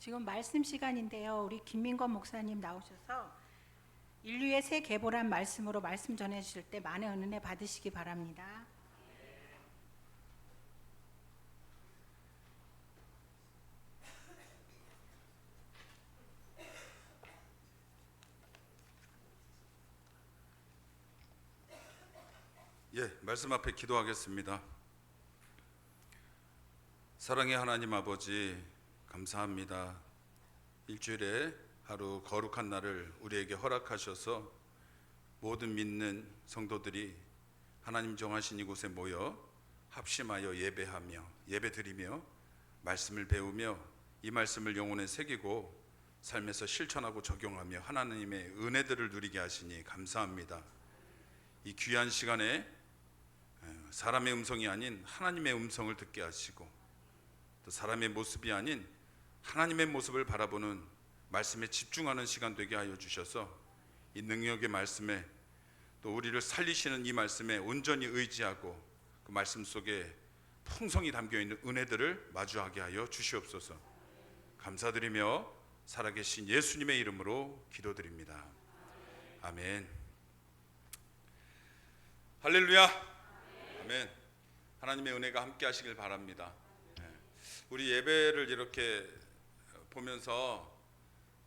지금 말씀 시간인데요. 우리 김민건 목사님 나오셔서 인류의 새 계보란 말씀으로 말씀 전해 주실 때 많은 은혜 받으시기 바랍니다. 말씀 앞에 기도하겠습니다. 사랑의 하나님 아버지, 감사합니다. 일주일에 하루 거룩한 날을 우리에게 허락하셔서 모든 믿는 성도들이 하나님 정하신 이곳에 모여 합심하여 예배드리며 말씀을 배우며 이 말씀을 영혼에 새기고 삶에서 실천하고 적용하며 하나님의 은혜들을 누리게 하시니 감사합니다. 이 귀한 시간에 사람의 음성이 아닌 하나님의 음성을 듣게 하시고, 또 사람의 모습이 아닌 하나님의 모습을 바라보는 말씀에 집중하는 시간 되게 하여 주셔서 이 능력의 말씀에, 또 우리를 살리시는 이 말씀에 온전히 의지하고 그 말씀 속에 풍성이 담겨있는 은혜들을 마주하게 하여 주시옵소서. 감사드리며 살아계신 예수님의 이름으로 기도드립니다. 아멘. 할렐루야. 아멘. 하나님의 은혜가 함께 하시길 바랍니다. 우리 예배를 이렇게 보면서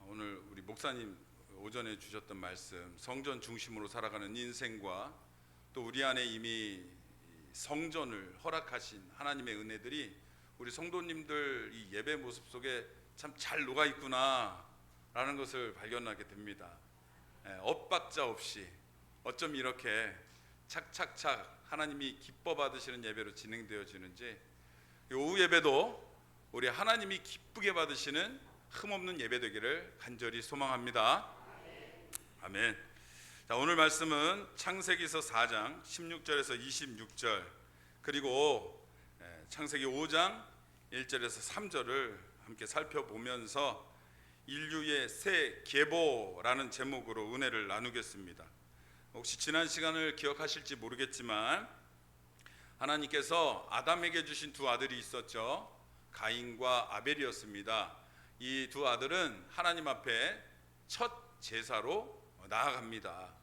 오늘 우리 목사님 오전에 주셨던 말씀, 성전 중심으로 살아가는 인생과 또 우리 안에 이미 성전을 허락하신 하나님의 은혜들이 우리 성도님들 이 예배 모습 속에 참 잘 녹아 있구나 라는 것을 발견하게 됩니다. 엇박자 없이 어쩜 이렇게 착착착 하나님이 기뻐 받으시는 예배로 진행되어지는지, 오후 예배도 우리 하나님이 기쁘게 받으시는 흠없는 예배 되기를 간절히 소망합니다. 아멘. 자, 오늘 말씀은 창세기서 4장 16절에서 26절, 그리고 창세기 5장 1절에서 3절을 함께 살펴보면서 인류의 새 계보라는 제목으로 은혜를 나누겠습니다. 혹시 지난 시간을 기억하실지 모르겠지만 하나님께서 아담에게 주신 두 아들이 있었죠. 가인과 아벨이었습니다. 이 두 아들은 하나님 앞에 첫 제사로 나아갑니다.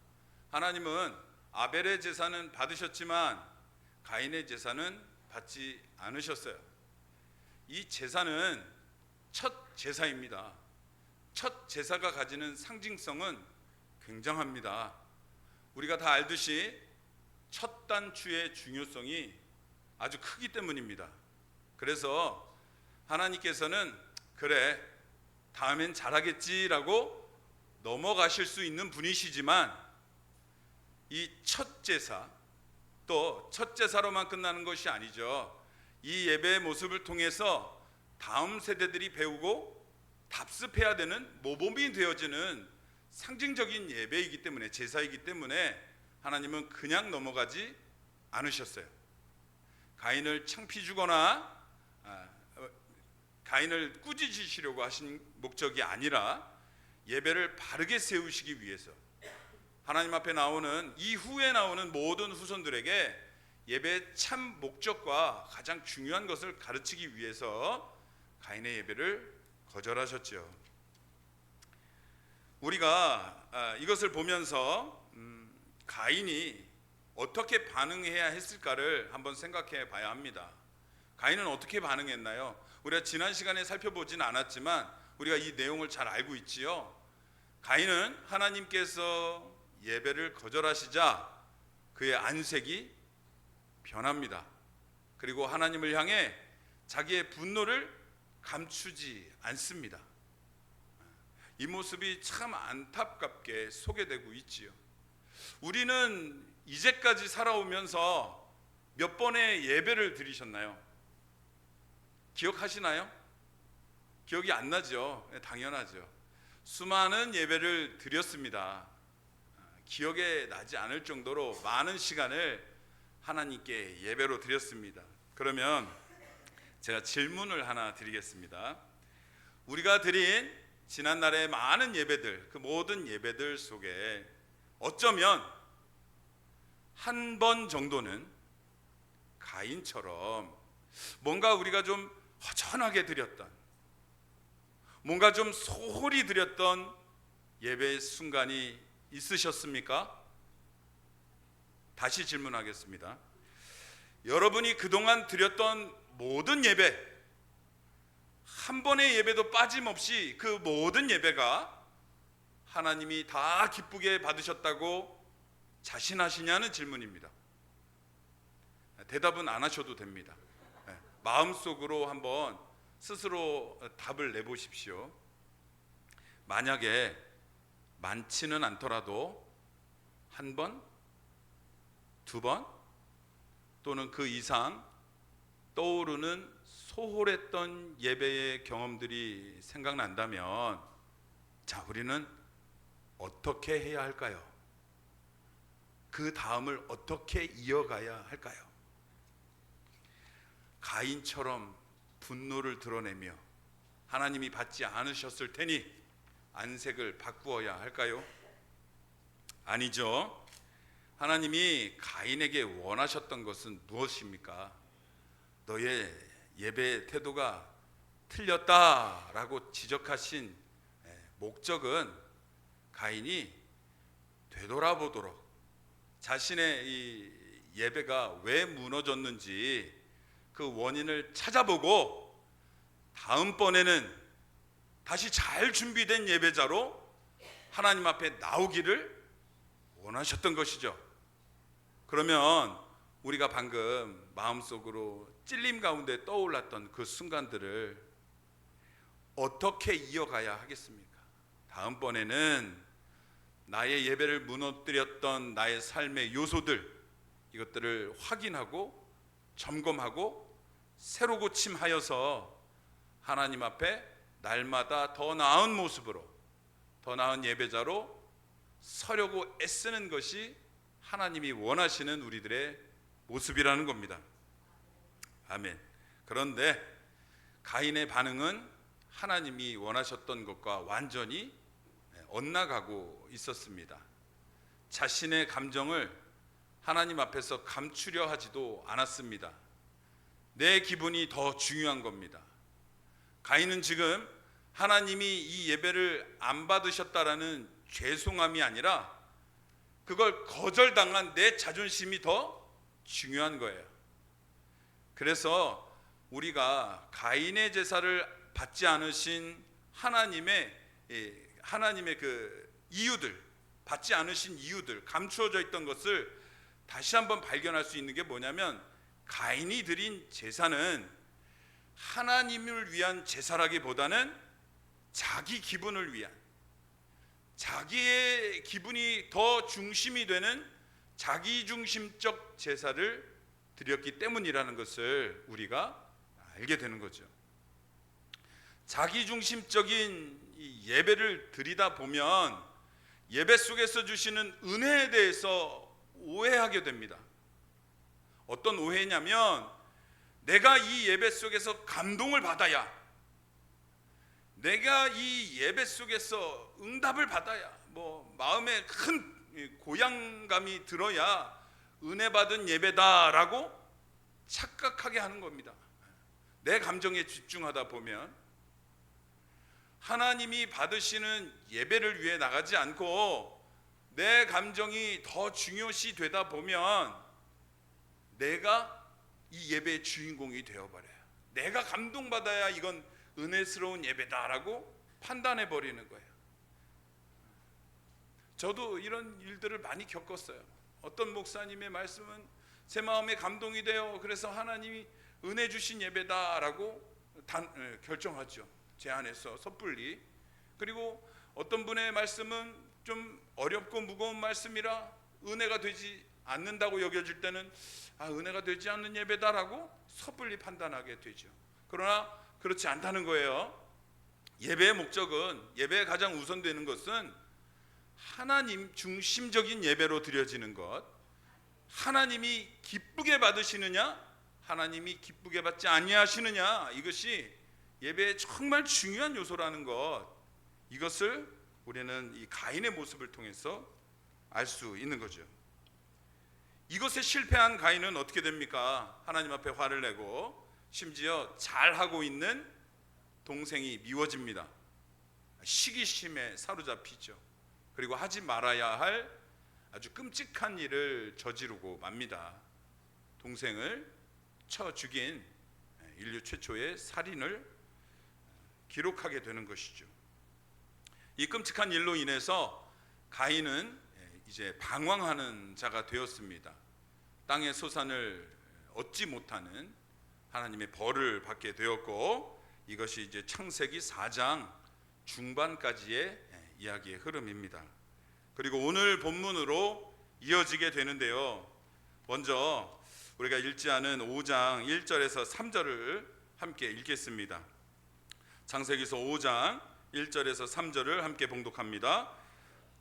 하나님은 아벨의 제사는 받으셨지만 가인의 제사는 받지 않으셨어요. 이 제사는 첫 제사입니다. 첫 제사가 가지는 상징성은 굉장합니다. 우리가 다 알듯이 첫 단추의 중요성이 아주 크기 때문입니다. 그래서 하나님께서는 그래 다음엔 잘하겠지라고 넘어가실 수 있는 분이시지만, 이 첫 제사, 또 첫 제사로만 끝나는 것이 아니죠. 이 예배의 모습을 통해서 다음 세대들이 배우고 답습해야 되는 모범이 되어지는 상징적인 예배이기 때문에, 제사이기 때문에 하나님은 그냥 넘어가지 않으셨어요. 가인을 창피 주거나 가인을 꾸짖으시려고 하신 목적이 아니라 예배를 바르게 세우시기 위해서, 하나님 앞에 나오는 이후에 나오는 모든 후손들에게 예배의 참 목적과 가장 중요한 것을 가르치기 위해서 가인의 예배를 거절하셨죠. 우리가 이것을 보면서 가인이 어떻게 반응해야 했을까를 한번 생각해 봐야 합니다. 가인은 어떻게 반응했나요? 우리가 지난 시간에 살펴보진 않았지만 우리가 이 내용을 잘 알고 있지요. 가인은 하나님께서 예배를 거절하시자 그의 안색이 변합니다. 그리고 하나님을 향해 자기의 분노를 감추지 않습니다. 이 모습이 참 안타깝게 소개되고 있지요. 우리는 이제까지 살아오면서 몇 번의 예배를 드리셨나요? 기억하시나요? 기억이 안 나죠? 당연하죠. 수많은 예배를 드렸습니다. 기억에 나지 않을 정도로 많은 시간을 하나님께 예배로 드렸습니다. 그러면 제가 질문을 하나 드리겠습니다. 우리가 드린 지난날의 많은 예배들, 그 모든 예배들 속에 어쩌면 한 번 정도는 가인처럼 뭔가 우리가 좀 허전하게 드렸던, 뭔가 좀 소홀히 드렸던 예배의 순간이 있으셨습니까? 다시 질문하겠습니다. 여러분이 그동안 드렸던 모든 예배, 한 번의 예배도 빠짐없이 그 모든 예배가 하나님이 다 기쁘게 받으셨다고 자신하시냐는 질문입니다. 대답은 안 하셔도 됩니다. 마음속으로 한번 스스로 답을 내보십시오. 만약에 많지는 않더라도 한 번, 두 번 또는 그 이상 떠오르는 소홀했던 예배의 경험들이 생각난다면, 자, 우리는 어떻게 해야 할까요? 그 다음을 어떻게 이어가야 할까요? 가인처럼 분노를 드러내며 하나님이 받지 않으셨을 테니 안색을 바꾸어야 할까요? 아니죠. 하나님이 가인에게 원하셨던 것은 무엇입니까? 너의 예배 태도가 틀렸다라고 지적하신 목적은 가인이 되돌아보도록, 자신의 이 예배가 왜 무너졌는지 그 원인을 찾아보고 다음번에는 다시 잘 준비된 예배자로 하나님 앞에 나오기를 원하셨던 것이죠. 그러면 우리가 방금 마음속으로 찔림 가운데 떠올랐던 그 순간들을 어떻게 이어가야 하겠습니까? 다음번에는 나의 예배를 무너뜨렸던 나의 삶의 요소들, 이것들을 확인하고 점검하고 새로 고침하여서 하나님 앞에 날마다 더 나은 모습으로, 더 나은 예배자로 서려고 애쓰는 것이 하나님이 원하시는 우리들의 모습이라는 겁니다. 아멘. 그런데 가인의 반응은 하나님이 원하셨던 것과 완전히 엇나가고 있었습니다. 자신의 감정을 하나님 앞에서 감추려 하지도 않았습니다. 내 기분이 더 중요한 겁니다. 가인은 지금 하나님이 이 예배를 안 받으셨다라는 죄송함이 아니라 그걸 거절당한 내 자존심이 더 중요한 거예요. 그래서 우리가 가인의 제사를 받지 않으신 하나님의 그 이유들, 받지 않으신 이유들, 감추어져 있던 것을 다시 한번 발견할 수 있는 게 뭐냐면, 가인이 드린 제사는 하나님을 위한 제사라기보다는 자기 기분을 위한, 자기의 기분이 더 중심이 되는 자기중심적 제사를 드렸기 때문이라는 것을 우리가 알게 되는 거죠. 자기중심적인 이 예배를 드리다 보면 예배 속에서 주시는 은혜에 대해서 오해하게 됩니다. 어떤 오해냐면, 내가 이 예배 속에서 감동을 받아야, 내가 이 예배 속에서 응답을 받아야, 마음에 큰 고향감이 들어야 은혜 받은 예배다라고 착각하게 하는 겁니다. 내 감정에 집중하다 보면 하나님이 받으시는 예배를 위해 나가지 않고 내 감정이 더 중요시 되다 보면 내가 이 예배의 주인공이 되어버려요. 내가 감동받아야 이건 은혜스러운 예배다라고 판단해 버리는 거예요. 저도 이런 일들을 많이 겪었어요. 어떤 목사님의 말씀은 제 마음에 감동이 돼요. 그래서 하나님이 은혜 주신 예배다라고 결정하죠. 제 안에서 섣불리. 그리고 어떤 분의 말씀은 좀 어렵고 무거운 말씀이라 은혜가 되지 않는다고 여겨질 때는 은혜가 되지 않는 예배다라고 섣불리 판단하게 되죠. 그러나 그렇지 않다는 거예요. 예배의 목적은, 예배에 가장 우선되는 것은 하나님 중심적인 예배로 드려지는 것, 하나님이 기쁘게 받으시느냐, 하나님이 기쁘게 받지 아니하시느냐, 이것이 예배의 정말 중요한 요소라는 것, 이것을 우리는 이 가인의 모습을 통해서 알 수 있는 거죠. 이것에 실패한 가인은 어떻게 됩니까? 하나님 앞에 화를 내고 심지어 잘하고 있는 동생이 미워집니다. 시기심에 사로잡히죠. 그리고 하지 말아야 할 아주 끔찍한 일을 저지르고 맙니다. 동생을 쳐 죽인 인류 최초의 살인을 기록하게 되는 것이죠. 이 끔찍한 일로 인해서 가인은 이제 방황하는 자가 되었습니다. 땅의 소산을 얻지 못하는 하나님의 벌을 받게 되었고, 이것이 이제 창세기 4장 중반까지의 이야기의 흐름입니다. 그리고 오늘 본문으로 이어지게 되는데요. 먼저 우리가 읽지 않은 5장 1절에서 3절을 함께 읽겠습니다. 창세기서 5장 1절에서 3절을 함께 봉독합니다.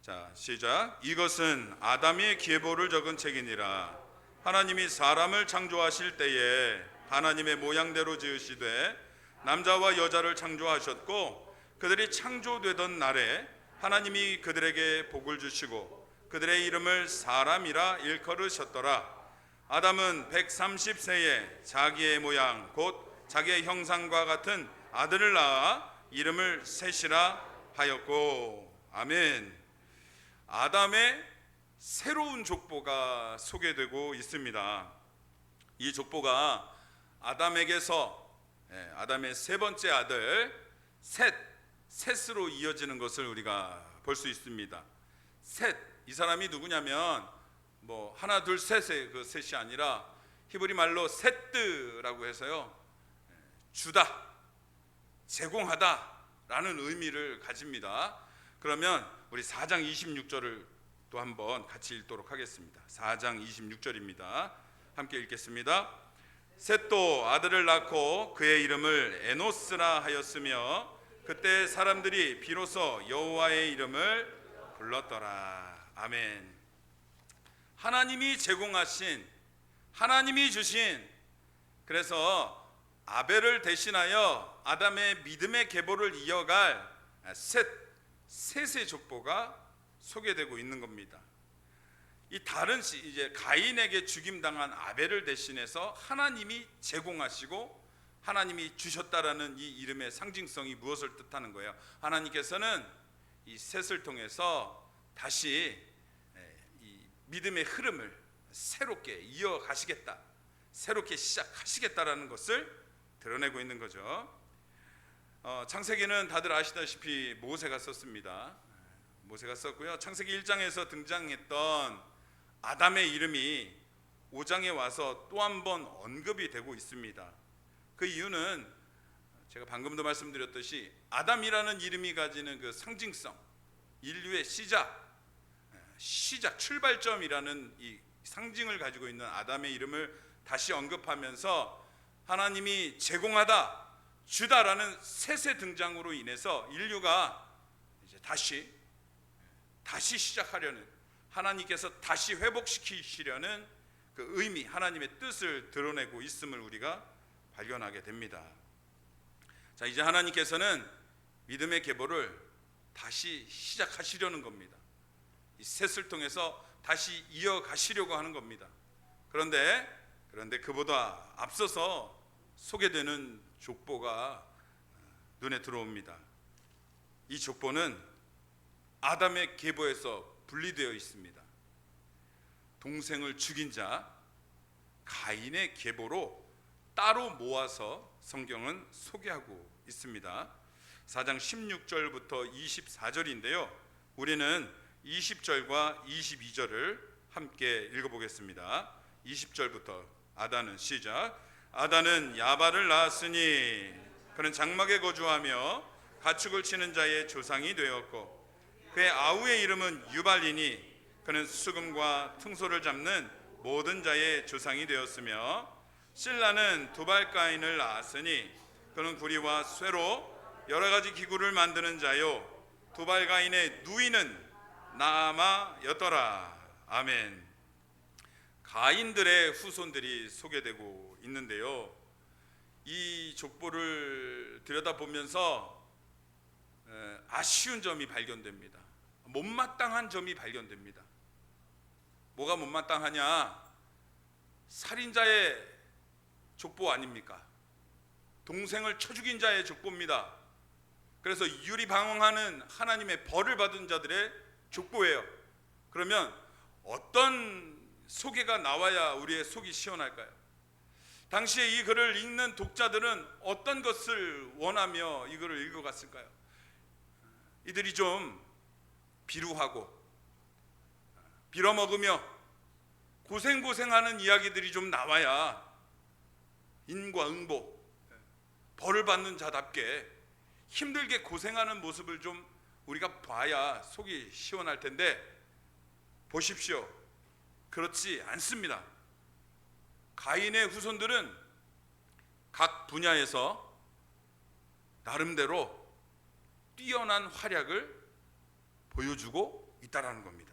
자, 시작. 이것은 아담의 계보를 적은 책이니라. 하나님이 사람을 창조하실 때에 하나님의 모양대로 지으시되 남자와 여자를 창조하셨고, 그들이 창조되던 날에 하나님이 그들에게 복을 주시고 그들의 이름을 사람이라 일컬으셨더라. 아담은 130세에 자기의 모양 곧 자기의 형상과 같은 아들을 낳아 이름을 셋이라 하였고. 아멘. 아담의 새로운 족보가 소개되고 있습니다. 이 족보가 아담에게서 아담의 세 번째 아들 셋으로 이어지는 것을 우리가 볼 수 있습니다. 셋, 이 사람이 누구냐면 뭐 하나 둘 셋의 그 셋이 아니라 히브리 말로 세뜨라고 해서요, 주다, 제공하다라는 의미를 가집니다. 그러면 우리 4장 26절을 또 한번 같이 읽도록 하겠습니다. 4장 26절입니다. 함께 읽겠습니다. 셋도 아들을 낳고 그의 이름을 에노스라 하였으며 그때 사람들이 비로소 여호와의 이름을 불렀더라. 아멘. 하나님이 제공하신, 하나님이 주신, 그래서 아벨을 대신하여 아담의 믿음의 계보를 이어갈 셋의 족보가 소개되고 있는 겁니다. 이 다른 이제 가인에게 죽임당한 아벨을 대신해서 하나님이 제공하시고 하나님이 주셨다라는 이 이름의 상징성이 무엇을 뜻하는 거예요? 하나님께서는 이 셋을 통해서 다시 이 믿음의 흐름을 새롭게 이어가시겠다, 새롭게 시작하시겠다라는 것을 드러내고 있는 거죠. 창세기는 다들 아시다시피 모세가 썼습니다. 모세가 썼고요. 창세기 1장에서 등장했던 아담의 이름이 5장에 와서 또 한 번 언급이 되고 있습니다. 그 이유는 제가 방금도 말씀드렸듯이 아담이라는 이름이 가지는 그 상징성, 인류의 시작, 출발점이라는 이 상징을 가지고 있는 아담의 이름을 다시 언급하면서 하나님이 제공하다, 주다라는 셋의 등장으로 인해서 인류가 이제 다시 시작하려는, 하나님께서 다시 회복시키시려는 그 의미, 하나님의 뜻을 드러내고 있음을 우리가 발견하게 됩니다. 자, 이제 하나님께서는 믿음의 계보를 다시 시작하시려는 겁니다. 이 셋을 통해서 다시 이어가시려고 하는 겁니다. 그런데 그보다 앞서서 소개되는 족보가 눈에 들어옵니다. 이 족보는 아담의 계보에서 분리되어 있습니다. 동생을 죽인 자 가인의 계보로 따로 모아서 성경은 소개하고 있습니다. 4장 16절부터 24절인데요. 우리는 20절과 22절을 함께 읽어보겠습니다. 20절부터 아단은 시작. 아단은 야발을 낳았으니 그는 장막에 거주하며 가축을 치는 자의 조상이 되었고, 그의 아우의 이름은 유발이니 그는 수금과 퉁소를 잡는 모든 자의 조상이 되었으며, 실라는 두발가인을 낳았으니 그는 구리와 쇠로 여러 가지 기구를 만드는 자요, 두발가인의 누이는 나아마였더라. 아멘. 가인들의 후손들이 소개되고 있는데요, 이 족보를 들여다보면서 아쉬운 점이 발견됩니다. 못마땅한 점이 발견됩니다. 뭐가 못마땅하냐? 살인자의 족보 아닙니까? 동생을 쳐 죽인 자의 족보입니다. 그래서 유리방황하는 하나님의 벌을 받은 자들의 족보예요. 그러면 어떤 소개가 나와야 우리의 속이 시원할까요? 당시에 이 글을 읽는 독자들은 어떤 것을 원하며 이 글을 읽어갔을까요? 이들이 좀 비루하고 빌어먹으며 고생하는 이야기들이 좀 나와야 인과응보, 벌을 받는 자답게 힘들게 고생하는 모습을 좀 우리가 봐야 속이 시원할 텐데, 보십시오. 그렇지 않습니다. 가인의 후손들은 각 분야에서 나름대로 뛰어난 활약을 보여주고 있다라는 겁니다.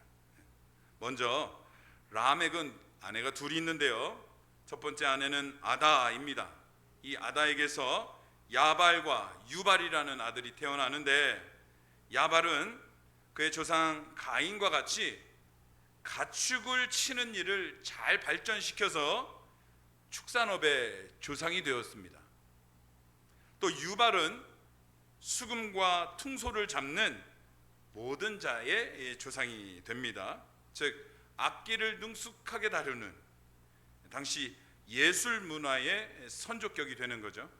먼저 라멕은 아내가 둘이 있는데요. 첫 번째 아내는 아다입니다. 이 아다에게서 야발과 유발이라는 아들이 태어나는데, 야발은 그의 조상 가인과 같이 가축을 치는 일을 잘 발전시켜서 축산업의 조상이 되었습니다. 또 유발은 수금과 퉁소를 잡는 모든 자의 조상이 됩니다. 즉 악기를 능숙하게 다루는 당시 예술 문화의 선조격이 되는 거죠.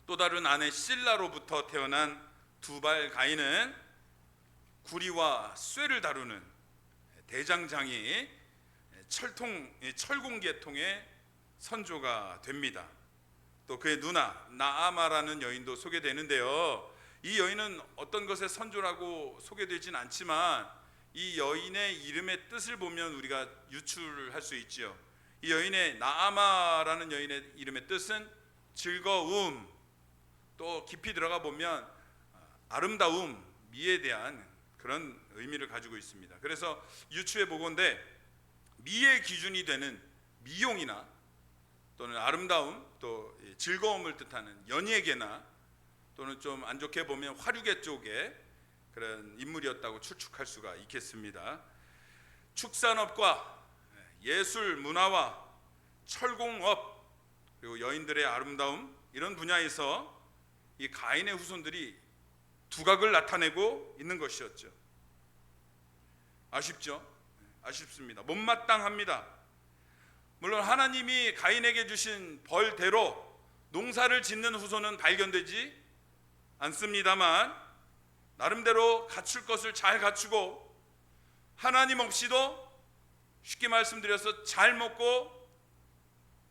또 다른 아내 실라로부터 태어난 두발 가인은 구리와 쇠를 다루는 대장장이 철공계통의 선조가 됩니다. 또 그의 누나 나아마라는 여인도 소개되는데요. 이 여인은 어떤 것의 선조라고 소개되진 않지만 이 여인의 이름의 뜻을 보면 우리가 유출할 수 있지요. 이 여인의 나아마라는 여인의 이름의 뜻은 즐거움, 또 깊이 들어가 보면 아름다움, 미에 대한 그런 의미를 가지고 있습니다. 그래서 유추해 보건대 미의 기준이 되는 미용이나 또는 아름다움, 또 즐거움을 뜻하는 연예계나 또는 좀 안 좋게 보면 화류계 쪽에 그런 인물이었다고 추측할 수가 있겠습니다. 축산업과 예술 문화와 철공업, 그리고 여인들의 아름다움, 이런 분야에서 이 가인의 후손들이 두각을 나타내고 있는 것이었죠. 아쉽죠? 아쉽습니다. 못마땅합니다. 물론 하나님이 가인에게 주신 벌대로 농사를 짓는 후손은 발견되지 않습니다만, 나름대로 갖출 것을 잘 갖추고 하나님 없이도 쉽게 말씀드려서 잘 먹고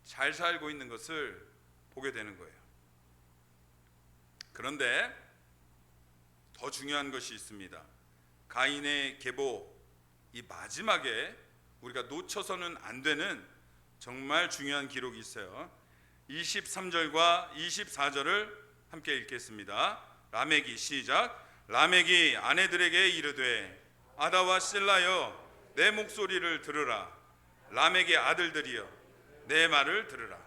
잘 살고 있는 것을 보게 되는 거예요. 그런데 더 중요한 것이 있습니다. 가인의 계보, 이 마지막에 우리가 놓쳐서는 안 되는 정말 중요한 기록이 있어요. 23절과 24절을 함께 읽겠습니다. 라멕이 시작. 라멕이 아내들에게 이르되 아다와 실라여 내 목소리를 들으라. 라멕의 아들들이여 내 말을 들으라.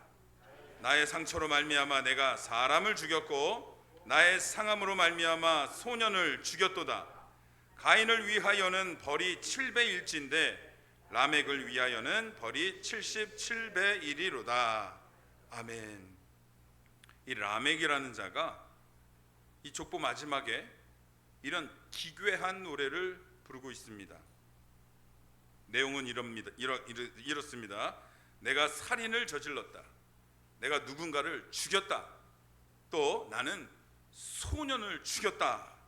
나의 상처로 말미암아 내가 사람을 죽였고 나의 상함으로 말미암아 소년을 죽였도다. 가인을 위하여는 벌이 7배일진데 라멕을 위하여는 벌이 77배이리로다. 아멘. 이 라멕이라는 자가 이 족보 마지막에 이런 기괴한 노래를 부르고 있습니다. 내용은 이렇습니다. 내가 살인을 저질렀다. 내가 누군가를 죽였다. 또 나는 소년을 죽였다.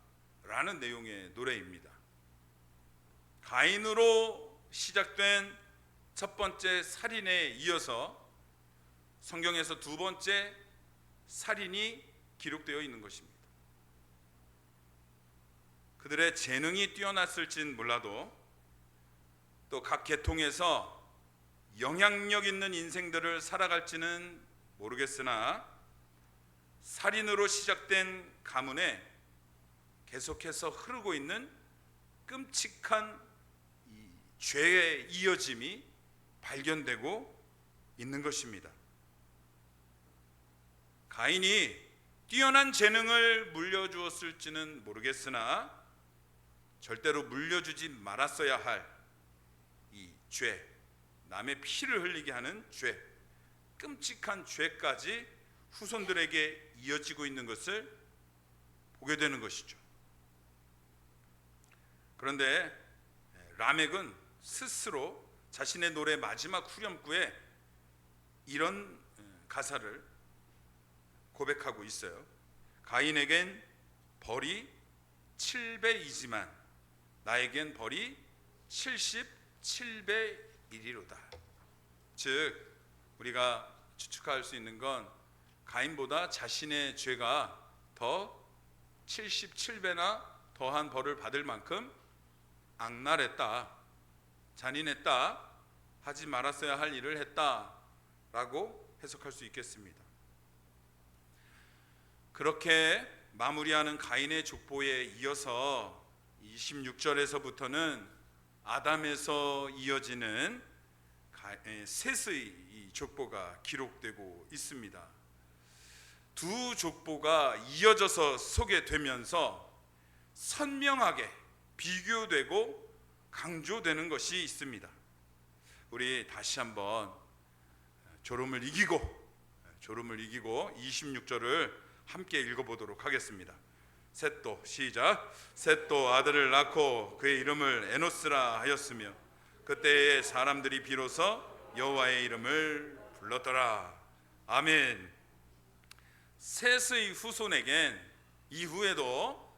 라는 내용의 노래입니다. 가인으로 시작된 첫 번째 살인에 이어서 성경에서 두 번째 살인이 기록되어 있는 것입니다. 그들의 재능이 뛰어났을진 몰라도 또 각 계통에서 영향력 있는 인생들을 살아갈지는 모르겠으나 살인으로 시작된 가문에 계속해서 흐르고 있는 끔찍한 이 죄의 이어짐이 발견되고 있는 것입니다. 가인이 뛰어난 재능을 물려주었을지는 모르겠으나 절대로 물려주지 말았어야 할 이 죄, 남의 피를 흘리게 하는 죄, 끔찍한 죄까지 후손들에게 이어지고 있는 것을 오게 되는 것이죠. 그런데 라멕은 스스로 자신의 노래 마지막 후렴구에 이런 가사를 고백하고 있어요. 가인에겐 벌이 7배이지만 나에겐 벌이 77배이리로다. 즉 우리가 추측할 수 있는 건 가인보다 자신의 죄가 더 77배나 더한 벌을 받을 만큼 악랄했다, 잔인했다, 하지 말았어야 할 일을 했다라고 해석할 수 있겠습니다. 그렇게 마무리하는 가인의 족보에 이어서 26절에서부터는 아담에서 이어지는 셋의 족보가 기록되고 있습니다. 두 족보가 이어져서 소개되면서 선명하게 비교되고 강조되는 것이 있습니다. 우리 다시 한번 졸음을 이기고 26절을 함께 읽어보도록 하겠습니다. 셋도 시작. 셋도 아들을 낳고 그의 이름을 에노스라 하였으며 그때의 사람들이 비로소 여호와의 이름을 불렀더라. 아멘. 셋의 후손에겐 이후에도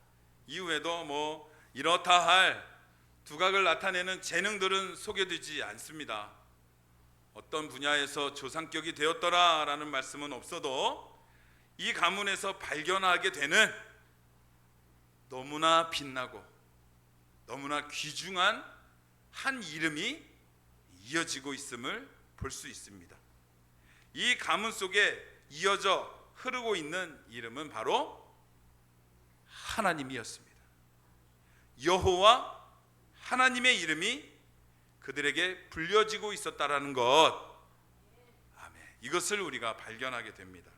뭐 이렇다 할 두각을 나타내는 재능들은 소개되지 않습니다. 어떤 분야에서 조상격이 되었더라라는 말씀은 없어도 이 가문에서 발견하게 되는 너무나 빛나고 너무나 귀중한 한 이름이 이어지고 있음을 볼 수 있습니다. 이 가문 속에 이어져 흐르고 있는 이름은 바로 하나님이었습니다. 여호와 하나님의 이름이 그들에게 불려지고 있었다라는 것, 아멘. 이것을 우리가 발견하게 됩니다.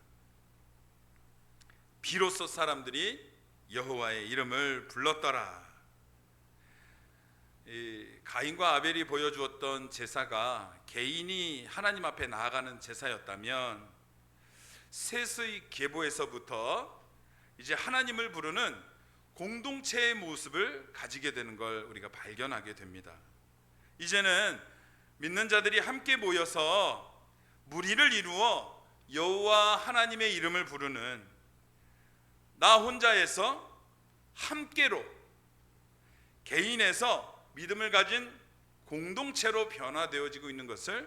비로소 사람들이 여호와의 이름을 불렀더라. 가인과 아벨이 보여주었던 제사가 개인이 하나님 앞에 나아가는 제사였다면 셋의 계보에서부터 이제 하나님을 부르는 공동체의 모습을 가지게 되는 걸 우리가 발견하게 됩니다. 이제는 믿는 자들이 함께 모여서 무리를 이루어 여호와 하나님의 이름을 부르는, 나 혼자에서 함께로 개인에서 믿음을 가진 공동체로 변화되어지고 있는 것을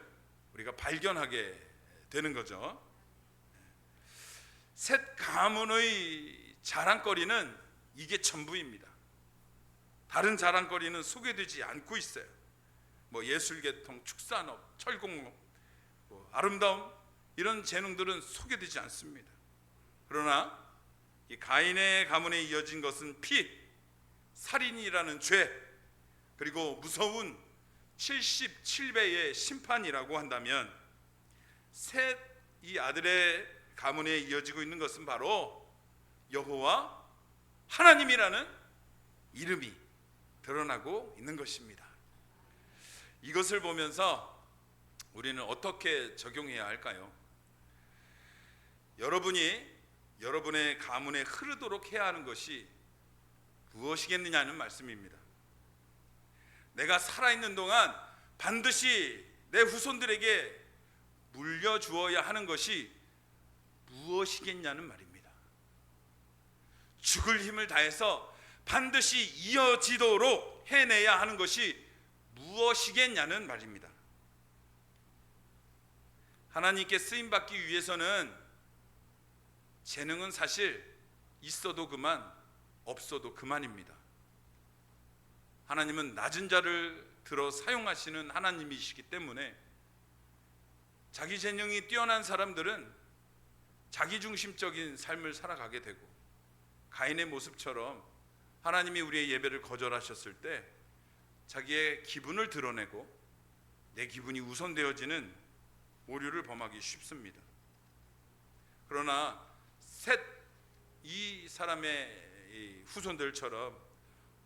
우리가 발견하게 되는 거죠. 셋 가문의 자랑거리는 이게 전부입니다. 다른 자랑거리는 소개되지 않고 있어요. 뭐 예술계통, 축산업, 철공업, 아름다움, 이런 재능들은 소개되지 않습니다. 그러나 이 가인의 가문에 이어진 것은 피, 살인이라는 죄, 그리고 무서운 77배의 심판이라고 한다면 셋 이 아들의 가문에 이어지고 있는 것은 바로 여호와 하나님이라는 이름이 드러나고 있는 것입니다. 이것을 보면서 우리는 어떻게 적용해야 할까요? 여러분이 여러분의 가문에 흐르도록 해야 하는 것이 무엇이겠느냐는 말씀입니다. 내가 살아있는 동안 반드시 내 후손들에게 물려주어야 하는 것이 무엇이겠냐는 말입니다. 죽을 힘을 다해서 반드시 이어지도록 해내야 하는 것이 무엇이겠냐는 말입니다. 하나님께 쓰임받기 위해서는 재능은 사실 있어도 그만, 없어도 그만입니다. 하나님은 낮은 자를 들어 사용하시는 하나님이시기 때문에 자기 재능이 뛰어난 사람들은 자기중심적인 삶을 살아가게 되고, 가인의 모습처럼 하나님이 우리의 예배를 거절하셨을 때 자기의 기분을 드러내고 내 기분이 우선되어지는 오류를 범하기 쉽습니다. 그러나 셋 이 사람의 후손들처럼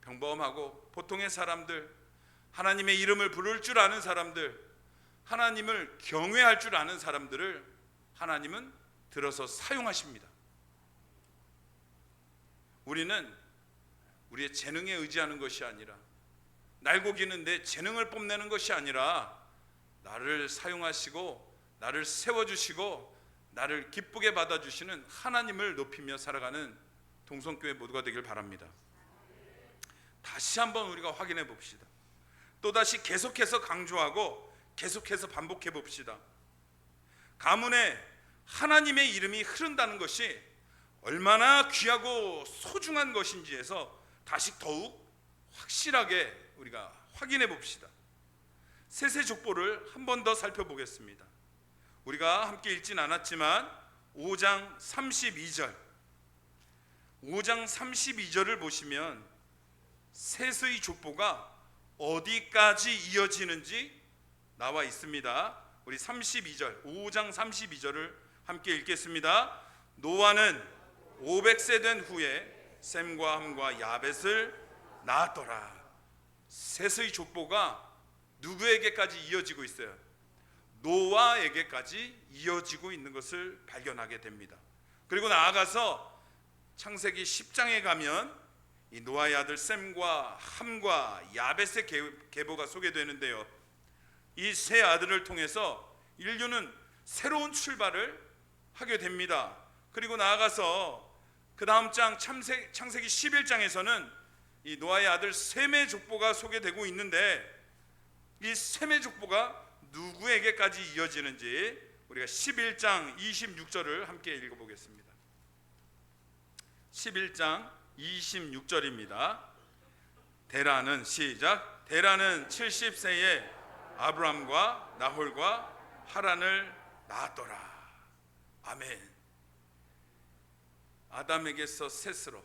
평범하고 보통의 사람들, 하나님의 이름을 부를 줄 아는 사람들, 하나님을 경외할 줄 아는 사람들을 하나님은 들어서 사용하십니다. 우리는 우리의 재능에 의지하는 것이 아니라, 날고기는 내 재능을 뽐내는 것이 아니라 나를 사용하시고 나를 세워주시고 나를 기쁘게 받아주시는 하나님을 높이며 살아가는 동성교회 모두가 되길 바랍니다. 다시 한번 우리가 확인해 봅시다. 또다시 계속해서 강조하고 계속해서 반복해 봅시다. 가문에 하나님의 이름이 흐른다는 것이 얼마나 귀하고 소중한 것인지에서 다시 더욱 확실하게 우리가 확인해 봅시다. 셋의 족보를 한 번 더 살펴보겠습니다. 우리가 함께 읽진 않았지만 5장 32절을 보시면 셋의 족보가 어디까지 이어지는지 나와 있습니다. 우리 5장 32절을 함께 읽겠습니다. 노아는 500세 된 후에 셈과 함과 야벳을 낳았더라. 셋의 족보가 누구에게까지 이어지고 있어요? 노아에게까지 이어지고 있는 것을 발견하게 됩니다. 그리고 나아가서 창세기 10장에 가면 이 노아의 아들 셈과 함과 야벳의 계보가 소개되는데요, 이 세 아들을 통해서 인류는 새로운 출발을 하게 됩니다. 그리고 나아가서 그 다음 장 창세기 11장에서는 이 노아의 아들 셈의 족보가 소개되고 있는데, 이 셈의 족보가 누구에게까지 이어지는지 우리가 11장 26절을 함께 읽어보겠습니다. 11장 26절입니다. 데라는 시작. 데라는 70세에 아브람과 나홀과 하란을 낳았더라. 아멘. 아담에게서 셋으로,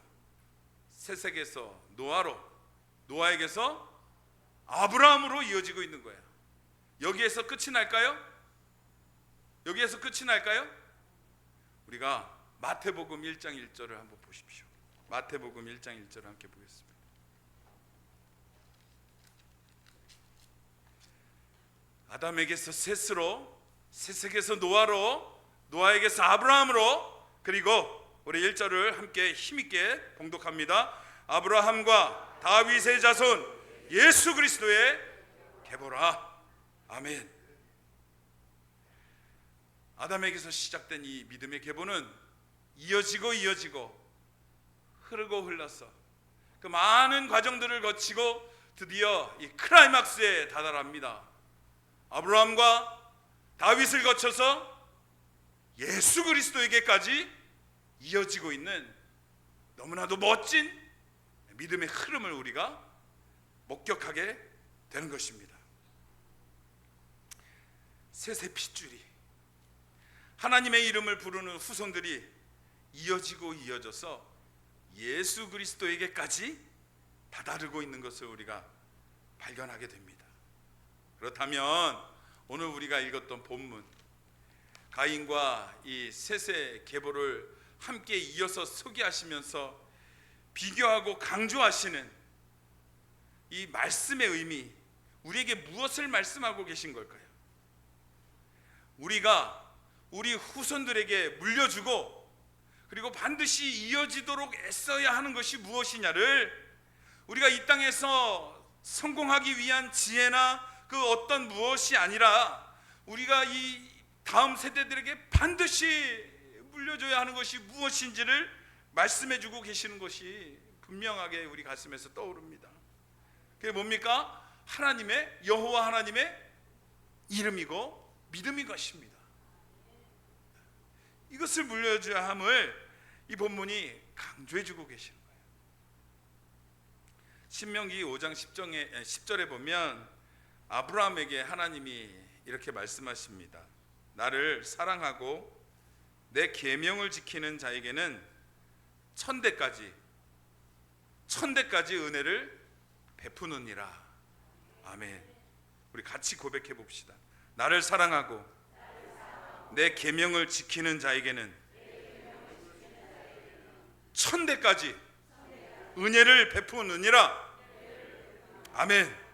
셋에게서 노아로, 노아에게서 아브라함으로 이어지고 있는 거예요. 여기에서 끝이 날까요? 여기에서 끝이 날까요? 우리가 마태복음 1장 1절을 한번 보십시오. 마태복음 1장 1절을 함께 보겠습니다. 아담에게서 셋으로, 셋에게서 노아로, 노아에게서 아브라함으로, 그리고 우리 1절을 함께 힘있게 봉독합니다. 아브라함과 다윗의 자손 예수 그리스도의 계보라. 아멘. 아담에게서 시작된 이 믿음의 계보는 이어지고 흐르고 흘러서 그 많은 과정들을 거치고 드디어 이 클라이막스에 다다릅니다. 아브라함과 다윗을 거쳐서 예수 그리스도에게까지 이어지고 있는 너무나도 멋진 믿음의 흐름을 우리가 목격하게 되는 것입니다. 셋의 핏줄이, 하나님의 이름을 부르는 후손들이 이어져서 예수 그리스도에게까지 다다르고 있는 것을 우리가 발견하게 됩니다. 그렇다면 오늘 우리가 읽었던 본문, 가인과 이 셋의 계보를 함께 이어서 소개하시면서 비교하고 강조하시는 이 말씀의 의미, 우리에게 무엇을 말씀하고 계신 걸까요? 우리가 우리 후손들에게 물려주고 그리고 반드시 이어지도록 애써야 하는 것이 무엇이냐를, 우리가 이 땅에서 성공하기 위한 지혜나 그 어떤 무엇이 아니라 우리가 이 다음 세대들에게 반드시 물려줘야 하는 것이 무엇인지를 말씀해주고 계시는 것이 분명하게 우리 가슴에서 떠오릅니다. 그게 뭡니까? 하나님의, 여호와 하나님의 이름이고 믿음인 것입니다. 이것을 물려줘야 함을 이 본문이 강조해주고 계시는 거예요. 신명기 5장 10절에 보면 아브라함에게 하나님이 이렇게 말씀하십니다. 나를 사랑하고 내 계명을 지키는 자에게는 천대까지 은혜를 베푸느니라. 아멘. 우리 같이 고백해 봅시다. 나를 사랑하고 내 계명을 지키는 자에게는 천대까지 은혜를 베푸느니라. 아멘.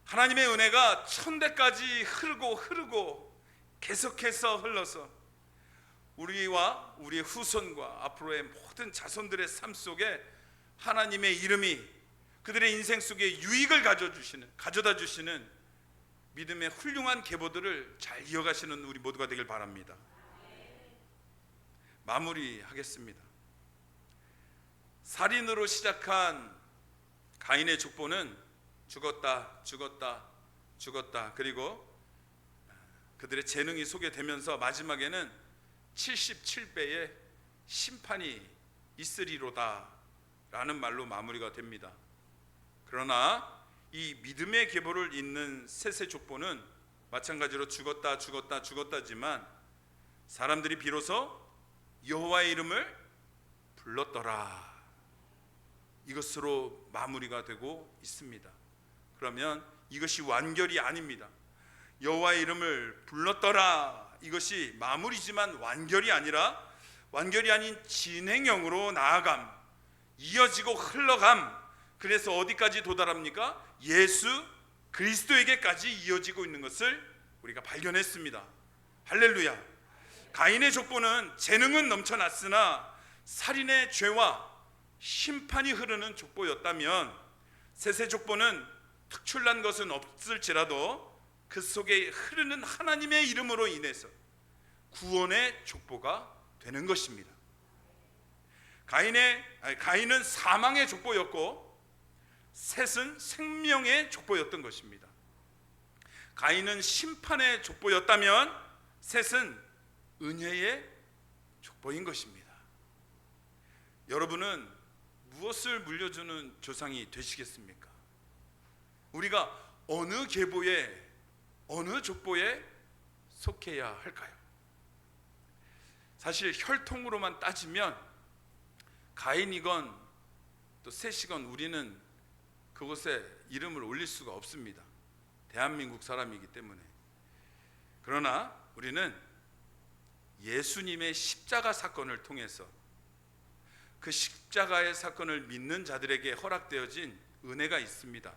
하나님의 은혜가 천대까지 흐르고 계속해서 흘러서 우리와 우리의 후손과 앞으로의 모든 자손들의 삶 속에 하나님의 이름이 그들의 인생 속에 유익을 가져다 주시는 믿음의 훌륭한 계보들을 잘 이어가시는 우리 모두가 되길 바랍니다. 마무리하겠습니다. 살인으로 시작한 가인의 족보는 죽었다, 그리고 그들의 재능이 소개되면서 마지막에는 77배의 심판이 있으리로다 라는 말로 마무리가 됩니다. 그러나 이 믿음의 계보를 잇는 셋의 족보는 마찬가지로 죽었다지만 사람들이 비로소 여호와의 이름을 불렀더라, 이것으로 마무리가 되고 있습니다. 그러면 이것이 완결이 아닙니다. 여호와의 이름을 불렀더라, 이것이 마무리지만 완결이 아닌 진행형으로 나아감, 이어지고 흘러감. 그래서 어디까지 도달합니까? 예수 그리스도에게까지 이어지고 있는 것을 우리가 발견했습니다. 할렐루야. 가인의 족보는 재능은 넘쳐났으나 살인의 죄와 심판이 흐르는 족보였다면, 셋의 족보는 특출난 것은 없을지라도 그 속에 흐르는 하나님의 이름으로 인해서 구원의 족보가 되는 것입니다. 가인은 사망의 족보였고 셋은 생명의 족보였던 것입니다. 가인은 심판의 족보였다면 셋은 은혜의 족보인 것입니다. 여러분은 무엇을 물려주는 조상이 되시겠습니까? 우리가 어느 계보에, 어느 족보에 속해야 할까요? 사실 혈통으로만 따지면 가인이건 또 셋이건 우리는 그곳에 이름을 올릴 수가 없습니다. 대한민국 사람이기 때문에. 그러나 우리는 예수님의 십자가 사건을 통해서 그 십자가의 사건을 믿는 자들에게 허락되어진 은혜가 있습니다.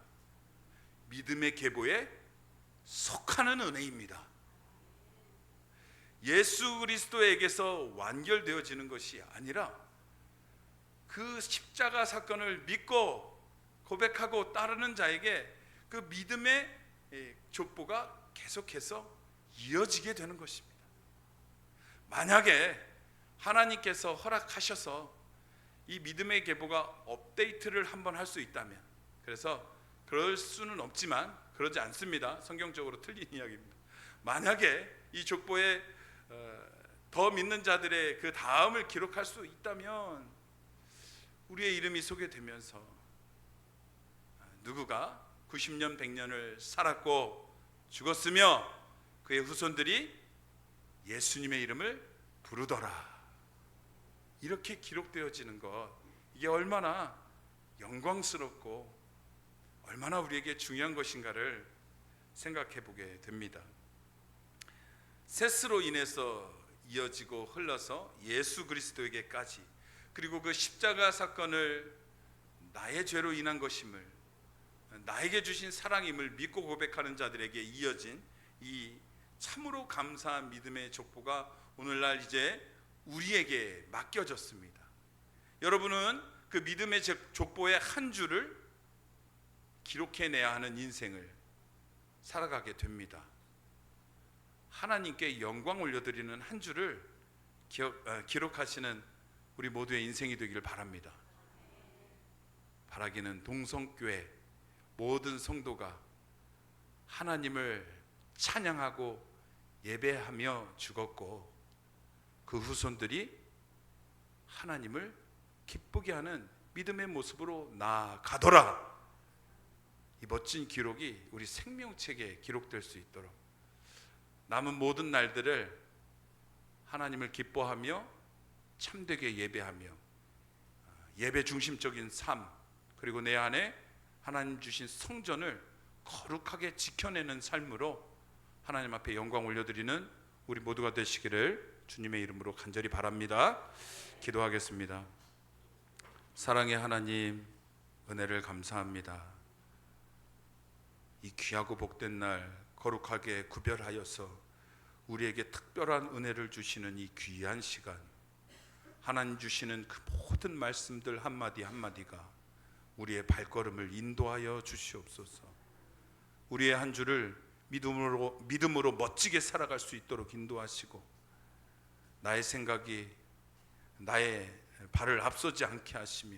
믿음의 계보에 속하는 은혜입니다. 예수 그리스도에게서 완결되어지는 것이 아니라 그 십자가 사건을 믿고 고백하고 따르는 자에게 그 믿음의 족보가 계속해서 이어지게 되는 것입니다. 만약에 하나님께서 허락하셔서 이 믿음의 계보가 업데이트를 한번 할 수 있다면, 그래서 그럴 수는 없지만 그러지 않습니다. 성경적으로 틀린 이야기입니다. 만약에 이 족보에 더 믿는 자들의 그 다음을 기록할 수 있다면 우리의 이름이 소개되면서 누구가 90년 100년을 살았고 죽었으며 그의 후손들이 예수님의 이름을 부르더라, 이렇게 기록되어지는 것, 이게 얼마나 영광스럽고 얼마나 우리에게 중요한 것인가를 생각해 보게 됩니다. 셋으로 인해서 이어지고 흘러서 예수 그리스도에게까지, 그리고 그 십자가 사건을 나의 죄로 인한 것임을, 나에게 주신 사랑임을 믿고 고백하는 자들에게 이어진 이 참으로 감사한 믿음의 족보가 오늘날 이제 우리에게 맡겨졌습니다. 여러분은 그 믿음의 족보의 한 줄을 기록해내야 하는 인생을 살아가게 됩니다. 하나님께 영광 올려드리는 한 줄을 기록하시는 우리 모두의 인생이 되기를 바랍니다. 바라기는 동성교회 모든 성도가 하나님을 찬양하고 예배하며 죽었고 그 후손들이 하나님을 기쁘게 하는 믿음의 모습으로 나아가더라, 이 멋진 기록이 우리 생명책에 기록될 수 있도록 남은 모든 날들을 하나님을 기뻐하며 참되게 예배하며 예배 중심적인 삶, 그리고 내 안에 하나님 주신 성전을 거룩하게 지켜내는 삶으로 하나님 앞에 영광 올려드리는 우리 모두가 되시기를 주님의 이름으로 간절히 바랍니다. 기도하겠습니다. 사랑의 하나님, 은혜를 감사합니다. 이 귀하고 복된 날 거룩하게 구별하여서 우리에게 특별한 은혜를 주시는 이 귀한 시간, 하나님 주시는 그 모든 말씀들 한마디 한마디가 우리의 발걸음을 인도하여 주시옵소서. 우리의 한 주를 믿음으로 멋지게 살아갈 수 있도록 인도하시고, 나의 생각이 나의 발을 앞서지 않게 하시며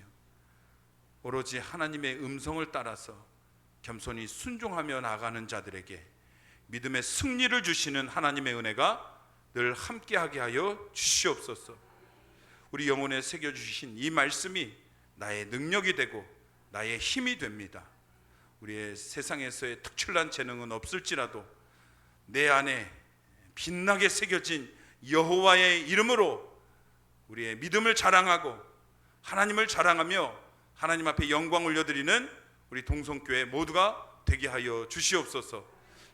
오로지 하나님의 음성을 따라서 겸손히 순종하며 나가는 자들에게 믿음의 승리를 주시는 하나님의 은혜가 늘 함께하게 하여 주시옵소서. 우리 영혼에 새겨주신 이 말씀이 나의 능력이 되고 나의 힘이 됩니다. 우리의 세상에서의 특출난 재능은 없을지라도 내 안에 빛나게 새겨진 여호와의 이름으로 우리의 믿음을 자랑하고 하나님을 자랑하며 하나님 앞에 영광 올려드리는 우리 동성교회 모두가 되게 하여 주시옵소서.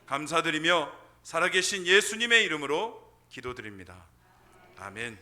감사드리며 살아계신 예수님의 이름으로 기도드립니다. 아멘.